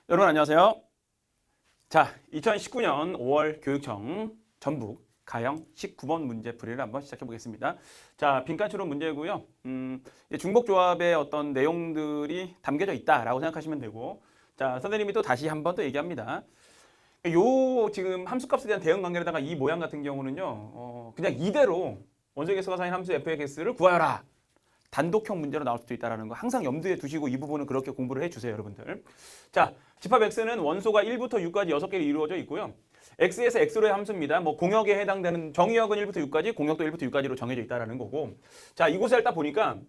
여러분 안녕하세요. 자, 2019년 5월 교육청 전북 가형 19번 문제 풀이를 한번 시작해 보겠습니다. 자, 빈칸추론 문제고요. 중복조합의 어떤 내용들이 담겨져 있다라고 생각하시면 되고, 자, 선생님이 또 다시 한번 또 얘기합니다. 요 지금 함수값에 대한 대응 관계에다가 이 모양 같은 경우는요, 그냥 이대로 원소의 개수가 사인 함수 f의 개수를 구하여라. 단독형 문제로 나올 수도 있다는 거 항상 염두에 두시고 이 부분은 그렇게 공부를 해주세요, 여러분들. 자, 집합 x는 원소가 1부터 6까지 6개로 이루어져 있고요. x에서 x로의 함수입니다. 뭐 공역에 해당되는 정의역은 1부터 6까지, 공역도 1부터 6까지로 정해져 있다는 거고. 자, 이곳에 딱 보니까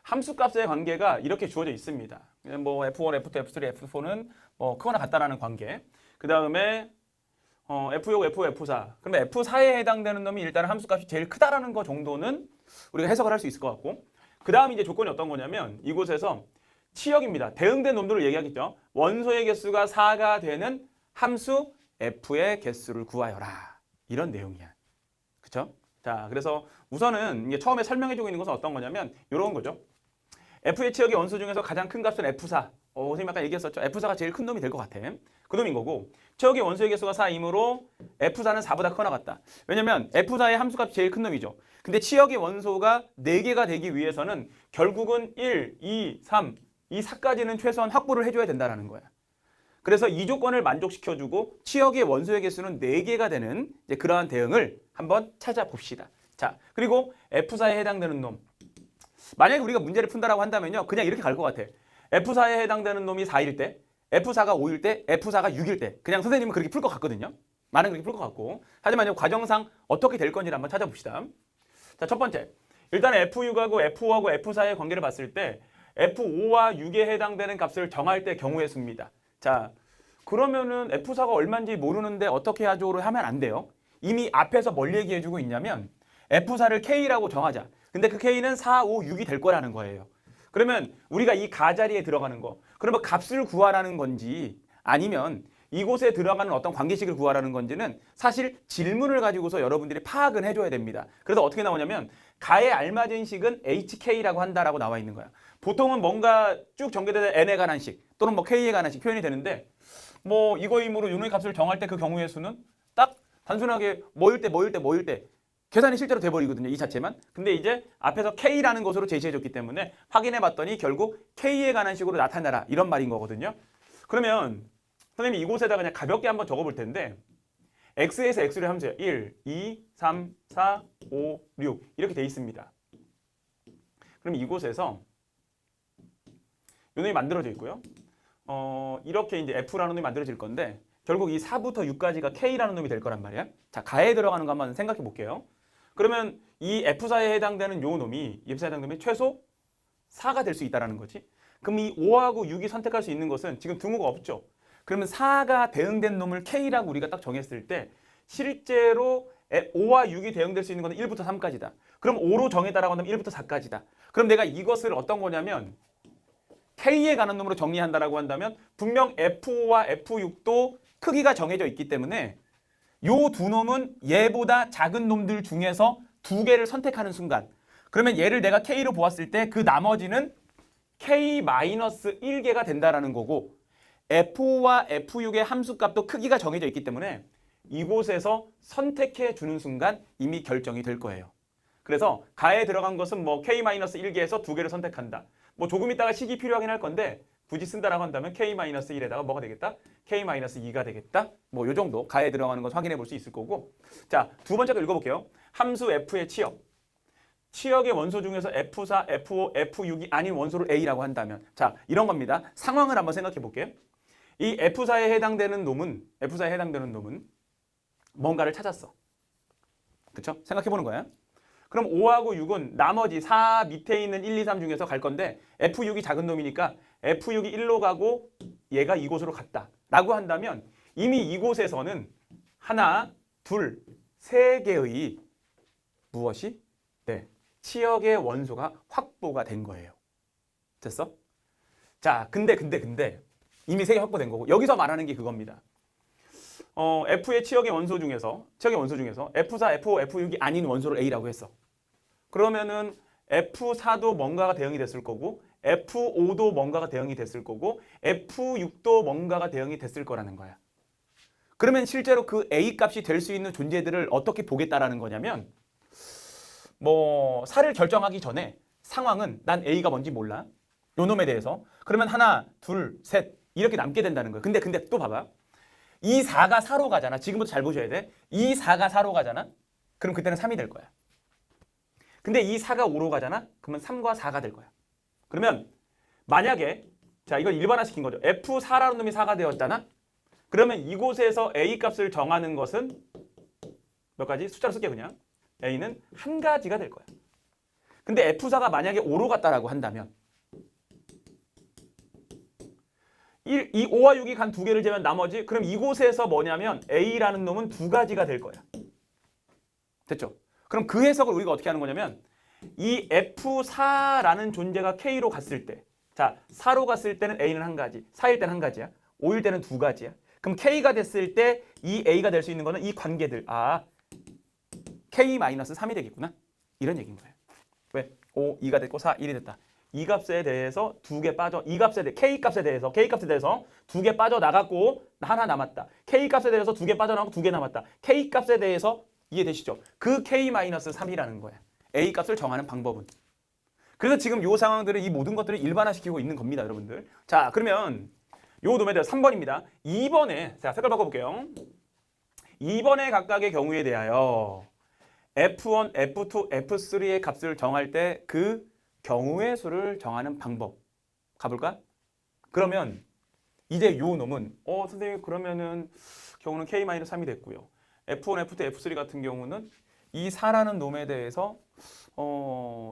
함수값의 관계가 이렇게 주어져 있습니다. 뭐 f1, f2, f3, f4는 뭐 크거나 같다라는 관계. 그 다음에 F6, F5, F4. 그러면 F4에 해당되는 놈이 일단 함수값이 제일 크다라는 거 정도는 우리가 해석을 할 수 있을 것 같고, 그 다음 이제 조건이 어떤 거냐면 이곳에서 치역입니다. 대응된 놈들을 얘기하겠죠. 원소의 개수가 4가 되는 함수 F의 개수를 구하여라. 이런 내용이야. 그쵸? 자, 그래서 우선은 이게 처음에 설명해주고 있는 것은 어떤 거냐면 이런 거죠. F의 치역의 원소 중에서 가장 큰 값은 F4. 선생님 아까 얘기했었죠. F4가 제일 큰 놈이 될 것 같아. 그 놈인 거고, 치역의 원소의 개수가 4이므로 F4는 4보다 크거나 같다. 왜냐면 F4의 함수값이 제일 큰 놈이죠. 근데 치역의 원소가 4개가 되기 위해서는 결국은 1, 2, 3, 이 4까지는 최소한 확보를 해줘야 된다는 거야. 그래서 이 조건을 만족시켜주고 치역의 원소의 개수는 4개가 되는 이제 그러한 대응을 한번 찾아봅시다. 자, 그리고 F4에 해당되는 놈. 만약에 우리가 문제를 푼다라고 한다면요, 그냥 이렇게 갈 것 같아. F4에 해당되는 놈이 4일 때, F4가 5일 때, F4가 6일 때. 그냥 선생님은 그렇게 풀 것 같거든요. 많은 그렇게 풀 것 같고. 하지만 과정상 어떻게 될 건지를 한번 찾아봅시다. 자, 첫 번째. 일단 F6하고 F5하고 F4의 관계를 봤을 때 F5와 6에 해당되는 값을 정할 때 경우의 수입니다. 자, 그러면은 F4가 얼마인지 모르는데 어떻게 하죠로 하면 안 돼요. 이미 앞에서 뭘 얘기해주고 있냐면 F4를 K라고 정하자. 근데 그 K는 4, 5, 6이 될 거라는 거예요. 그러면 우리가 이 가자리에 들어가는 거, 그러면 값을 구하라는 건지 아니면 이곳에 들어가는 어떤 관계식을 구하라는 건지는 사실 질문을 가지고서 여러분들이 파악은 해줘야 됩니다. 그래서 어떻게 나오냐면 가에 알맞은 식은 HK라고 한다라고 나와 있는 거야. 보통은 뭔가 쭉 전개되는 N에 관한 식 또는 뭐 K에 관한 식 표현이 되는데 뭐 이거이므로 요놈의 값을 정할 때 그 경우의 수는 딱 단순하게 뭐일 때 계산이 실제로 돼버리거든요. 이 자체만. 근데 이제 앞에서 K라는 것으로 제시해줬기 때문에 확인해봤더니 결국 K에 관한 식으로 나타나라 이런 말인 거거든요. 그러면 선생님이 이곳에다 그냥 가볍게 한번 적어볼 텐데 X에서 X를 함수예요. 1, 2, 3, 4, 5, 6 이렇게 돼 있습니다. 그럼 이곳에서 요 놈이 만들어져 있고요. 이렇게 이제 F라는 놈이 만들어질 건데 결국 이 4부터 6까지가 K라는 놈이 될 거란 말이야. 자, 가에 들어가는 거 한번 생각해 볼게요. 그러면 이 F4에 해당되는 요 놈이 F4에 해당되는 최소 4가 될 수 있다는 거지. 그럼 이 5하고 6이 선택할 수 있는 것은 지금 등호가 없죠. 그러면 4가 대응된 놈을 K라고 우리가 딱 정했을 때 실제로 5와 6이 대응될 수 있는 건 1부터 3까지다. 그럼 5로 정해달라고 한다면 1부터 4까지다. 그럼 내가 이것을 어떤 거냐면 K에 관한 놈으로 정리한다라고 한다면 분명 F5와 F6도 크기가 정해져 있기 때문에 요 두 놈은 얘보다 작은 놈들 중에서 두 개를 선택하는 순간 그러면 얘를 내가 K로 보았을 때 그 나머지는 K-1개가 된다라는 거고 F5와 F6의 함수값도 크기가 정해져 있기 때문에 이곳에서 선택해 주는 순간 이미 결정이 될 거예요. 그래서 가에 들어간 것은 뭐 K-1개에서 두 개를 선택한다. 뭐 조금 있다가 식이 필요하긴 할 건데 굳이 쓴다라고 한다면 K-1에다가 뭐가 되겠다? K-2가 되겠다? 뭐 요 정도 가에 들어가는 것 확인해 볼 수 있을 거고. 자, 두 번째 거 읽어볼게요. 함수 F의 치역. 치역의 원소 중에서 F4, F5, F6이 아닌 원소를 A라고 한다면 자, 이런 겁니다. 상황을 한번 생각해 볼게요. 이 F4에 해당되는 놈은 뭔가를 찾았어. 그쵸? 생각해 보는 거야. 그럼 5하고 6은 나머지 4 밑에 있는 1, 2, 3 중에서 갈 건데 F6이 작은 놈이니까 F6이 1로 가고 얘가 이곳으로 갔다 라고 한다면 이미 이곳에서는 하나, 둘, 세 개의 무엇이? 네, 치역의 원소가 확보가 된 거예요. 됐어? 자, 근데 이미 세 개 확보된 거고 여기서 말하는 게 그겁니다. F의 치역의 원소 중에서 F4, F5, F6이 아닌 원소를 A라고 했어. 그러면은 F4도 뭔가가 대응이 됐을 거고 F5도 뭔가가 대응이 됐을 거고 F6도 뭔가가 대응이 됐을 거라는 거야. 그러면 실제로 그 A 값이 될 수 있는 존재들을 어떻게 보겠다라는 거냐면 뭐 사를 결정하기 전에 상황은 난 A가 뭔지 몰라. 요 놈에 대해서. 그러면 하나, 둘, 셋 이렇게 남게 된다는 거예요. 근데 또 봐봐. 이 4가 4로 가잖아. 지금부터 잘 보셔야 돼. 이 4가 4로 가잖아. 그럼 그때는 3이 될 거야. 근데 이 4가 5로 가잖아. 그러면 3과 4가 될 거야. 그러면 만약에 자 이걸 일반화시킨 거죠. F4라는 놈이 4가 되었잖아. 그러면 이곳에서 A 값을 정하는 것은 몇 가지? 숫자로 쓸게 그냥. A는 한 가지가 될 거야. 근데 F4가 만약에 5로 갔다라고 한다면 이 5와 6이 간 두 개를 재면 나머지 그럼 이곳에서 뭐냐면 A라는 놈은 두 가지가 될 거야. 됐죠? 그럼 그 해석을 우리가 어떻게 하는 거냐면 이 F4라는 존재가 K로 갔을 때 자, 4로 갔을 때는 A는 한 가지, 4일 때는 한 가지야, 5일 때는 두 가지야. 그럼 K가 됐을 때 이 A가 될 수 있는 거는 이 관계들. 아, K-3이 되겠구나. 이런 얘기인 거예요. 왜? 5, 2가 됐고 4, 1이 됐다. 이 값에 대해서 두 개 빠져, 이 값에 대해 K 값에 대해서 두 개 빠져 나갔고 하나 남았다. K 값에 대해서 두 개 빠져 나가고 두 개 남았다. K 값에 대해서 이해되시죠? 그 K-3이라는 거야. A 값을 정하는 방법은. 그래서 지금 이 상황들을 이 모든 것들을 일반화시키고 있는 겁니다, 여러분들. 자, 그러면 요 놈에 대해서 3번입니다. 2번에 자, 색깔 바꿔볼게요. 2번의 각각의 경우에 대하여 F1, F2, F3의 값을 정할 때 그 경우의 수를 정하는 방법 가볼까? 그러면 이제 요 놈은 선생님 그러면은 경우는 K-3이 됐고요. F1, F2, F3 같은 경우는 이 4라는 놈에 대해서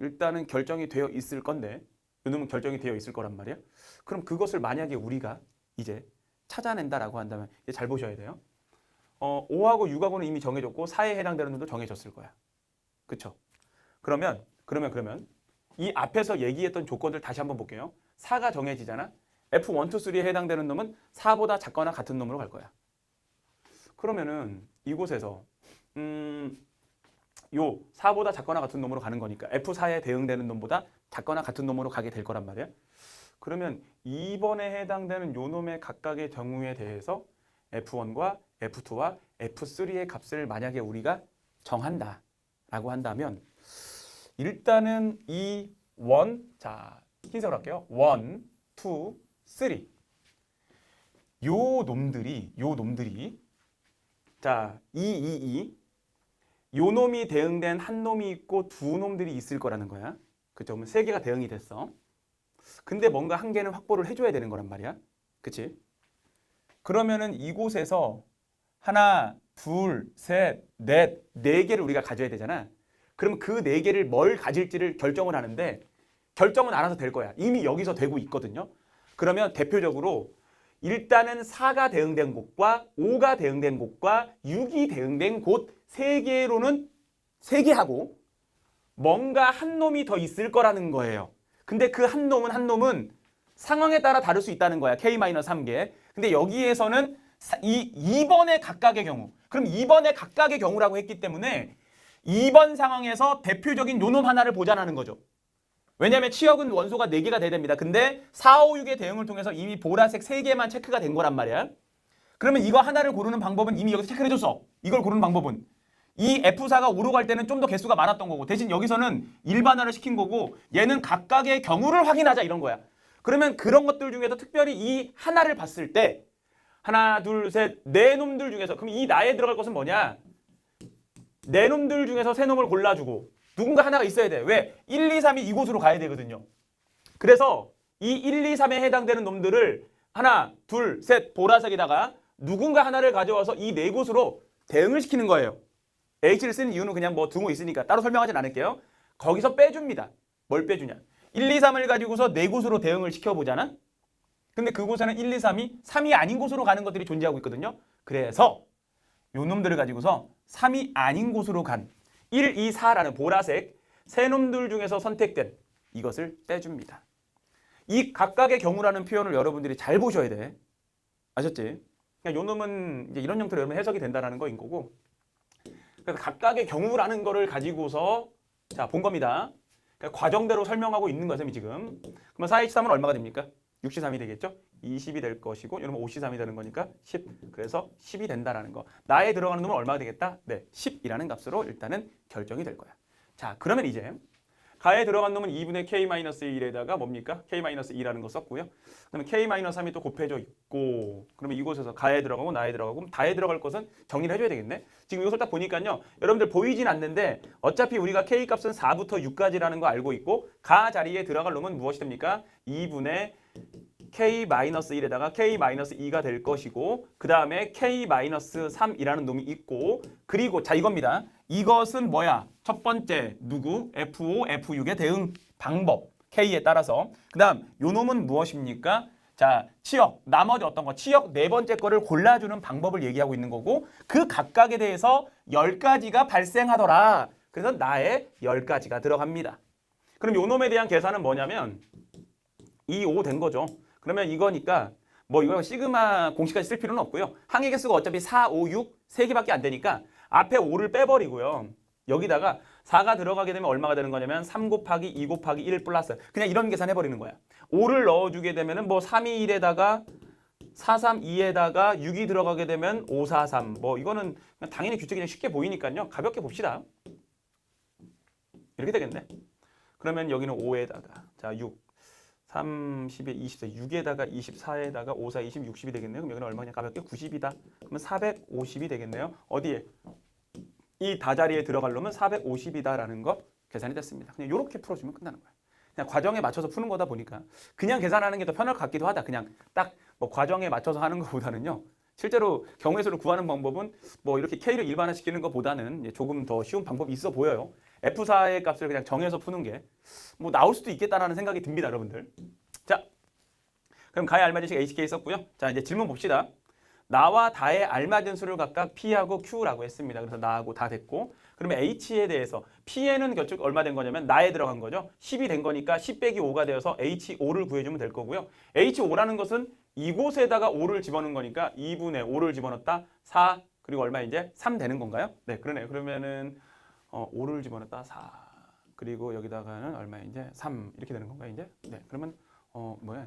일단은 결정이 되어 있을 건데 요 놈은 결정이 되어 있을 거란 말이야. 그럼 그것을 만약에 우리가 이제 찾아낸다라고 한다면 이제 잘 보셔야 돼요. 5하고 6하고는 이미 정해졌고 4에 해당되는 놈도 정해졌을 거야. 그쵸? 그러면 이 앞에서 얘기했던 조건들 다시 한번 볼게요. 4가 정해지잖아. F1, 2, 3에 해당되는 놈은 4보다 작거나 같은 놈으로 갈 거야. 그러면은 이곳에서 요 4보다 작거나 같은 놈으로 가는 거니까 F4에 대응되는 놈보다 작거나 같은 놈으로 가게 될 거란 말이야. 그러면 2번에 해당되는 요 놈의 각각의 경우에 대해서 F1과 F2와 F3의 값을 만약에 우리가 정한다라고 한다면 일단은 이 1, 자 흰색으로 할게요. 1, 2, 3 요 놈들이 자 2, 요 놈이 대응된 한 놈이 있고 두 놈들이 있을 거라는 거야. 그쵸? 그러면 세 개가 대응이 됐어. 근데 뭔가 한 개는 확보를 해줘야 되는 거란 말이야. 그치? 그러면은 이곳에서 하나, 둘, 셋, 넷, 네 개를 우리가 가져야 되잖아. 그럼 그 네 개를 뭘 가질지를 결정을 하는데 결정은 알아서 될 거야. 이미 여기서 되고 있거든요. 그러면 대표적으로 일단은 4가 대응된 곳과 5가 대응된 곳과 6이 대응된 곳 세 개로는 세 개 하고 뭔가 한 놈이 더 있을 거라는 거예요. 근데 그 한 놈은 상황에 따라 다를 수 있다는 거야. K-3개. 근데 여기에서는 이 2번의 각각의 경우. 그럼 2번의 각각의 경우라고 했기 때문에 2번 상황에서 대표적인 요놈 하나를 보자는 거죠. 왜냐하면 치역은 원소가 4개가 돼야 됩니다. 근데 4, 5, 6의 대응을 통해서 이미 보라색 3개만 체크가 된 거란 말이야. 그러면 이거 하나를 고르는 방법은 이미 여기서 체크를 해줬어. 이걸 고르는 방법은. 이 F4가 5로 갈 때는 좀 더 개수가 많았던 거고 대신 여기서는 일반화를 시킨 거고 얘는 각각의 경우를 확인하자 이런 거야. 그러면 그런 것들 중에서 특별히 이 하나를 봤을 때 하나, 둘, 셋, 네 놈들 중에서 그럼 이 나에 들어갈 것은 뭐냐? 네 놈들 중에서 세 놈을 골라주고 누군가 하나가 있어야 돼. 왜? 1, 2, 3이 이곳으로 가야 되거든요. 그래서 이 1, 2, 3에 해당되는 놈들을 하나, 둘, 셋 보라색에다가 누군가 하나를 가져와서 이 네 곳으로 대응을 시키는 거예요. H를 쓰는 이유는 그냥 뭐 등호 있으니까 따로 설명하진 않을게요. 거기서 빼줍니다. 뭘 빼주냐? 1, 2, 3을 가지고서 네 곳으로 대응을 시켜보잖아. 근데 그곳에는 1, 2, 3이 아닌 곳으로 가는 것들이 존재하고 있거든요. 그래서 요 놈들을 가지고서 3이 아닌 곳으로 간 1, 2, 4라는 보라색 세 놈들 중에서 선택된 이것을 빼줍니다. 이 각각의 경우라는 표현을 여러분들이 잘 보셔야 돼. 아셨지? 그러니까 요 놈은 이제 이런 형태로 여러분 해석이 된다는 거인 거고. 그래서 각각의 경우라는 거를 가지고서 자, 본 겁니다. 그러니까 과정대로 설명하고 있는 거죠, 지금. 그러면 4H3은 얼마가 됩니까? 6C3이 되겠죠? 20이 될 것이고 이러면 5C3이 되는 거니까 10. 그래서 10이 된다라는 거. 나에 들어가는 놈은 얼마가 되겠다? 네, 10이라는 값으로 일단은 결정이 될 거야. 자, 그러면 이제 가에 들어간 놈은 2분의 K-1에다가 뭡니까? K-2라는 거 썼고요. 그러면 K-3이 또 곱해져 있고 그러면 이곳에서 가에 들어가고 나에 들어가고 그럼 다에 들어갈 것은 정리를 해줘야 되겠네. 지금 이것을 딱 보니까요. 여러분들 보이진 않는데 어차피 우리가 K 값은 4부터 6까지라는 거 알고 있고 가 자리에 들어갈 놈은 무엇이 됩니까? 2분의 K-1에다가 K-2가 될 것이고 그 다음에 K-3이라는 놈이 있고 그리고 자 이겁니다. 이것은 뭐야? 첫 번째 누구? F5, F6의 대응 방법 K에 따라서 그 다음 요 놈은 무엇입니까? 자 치역 나머지 어떤 거 치역 네 번째 거를 골라주는 방법을 얘기하고 있는 거고 그 각각에 대해서 10가지가 발생하더라. 그래서 나에 10가지가 들어갑니다. 그럼 요 놈에 대한 계산은 뭐냐면 2, 5 된 거죠. 그러면 이거니까 뭐 이거 시그마 공식까지 쓸 필요는 없고요. 항의 개수가 어차피 4, 5, 6 3개밖에 안 되니까 앞에 5를 빼버리고요. 여기다가 4가 들어가게 되면 얼마가 되는 거냐면 3 곱하기 2 곱하기 1 플러스 그냥 이런 계산 해버리는 거야. 5를 넣어주게 되면은 뭐 3, 2, 1에다가 4, 3, 2에다가 6이 들어가게 되면 5, 4, 3 뭐 이거는 당연히 규칙이 그냥 쉽게 보이니까요. 가볍게 봅시다. 이렇게 되겠네. 그러면 여기는 5에다가 자 6 3, 10에 24, 6에다가 24에다가 5, 4, 20, 60이 되겠네요. 그럼 여기는 얼마냐? 가볍게 90이다. 그러면 450이 되겠네요. 어디에? 이 다자리에 들어갈 놈은 450이다라는 거 계산이 됐습니다. 그냥 이렇게 풀어주면 끝나는 거야. 그냥 과정에 맞춰서 푸는 거다 보니까 그냥 계산하는 게 더 편할 것 같기도 하다. 그냥 딱 뭐 과정에 맞춰서 하는 것보다는요. 실제로 경우의 수를 구하는 방법은 뭐 이렇게 K를 일반화시키는 것보다는 조금 더 쉬운 방법이 있어 보여요. F4의 값을 그냥 정해서 푸는 게 뭐 나올 수도 있겠다라는 생각이 듭니다, 여러분들. 자, 그럼 가에 알맞은 HK 썼고요. 자, 이제 질문 봅시다. 나와 다에 알맞은 수를 각각 P하고 Q라고 했습니다. 그래서 나하고 다 됐고 그러면 H에 대해서 P에는 결국 얼마 된 거냐면 나에 들어간 거죠. 10이 된 거니까 10 빼기 5가 되어서 H5를 구해주면 될 거고요. H5라는 것은 이곳에다가 5를 집어넣은 거니까 2분의 5를 집어넣었다. 4 그리고 얼마 이제 3 되는 건가요? 네, 그러네요. 그러면은 5를 집어넣었다. 4 그리고 여기다가는 얼마 이제 3 이렇게 되는 건가요? 이제 네, 그러면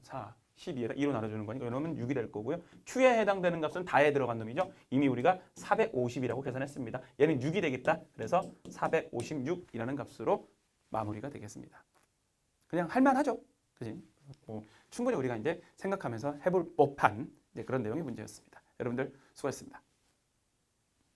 4 12에다 2로 나눠주는 거니까 이러면 6이 될 거고요. Q에 해당되는 값은 다에 들어간 놈이죠. 이미 우리가 450이라고 계산했습니다. 얘는 6이 되겠다. 그래서 456이라는 값으로 마무리가 되겠습니다. 그냥 할만하죠. 그지? 충분히 우리가 이제 생각하면서 해볼 법한 그런 내용의 문제였습니다. 여러분들 수고하셨습니다.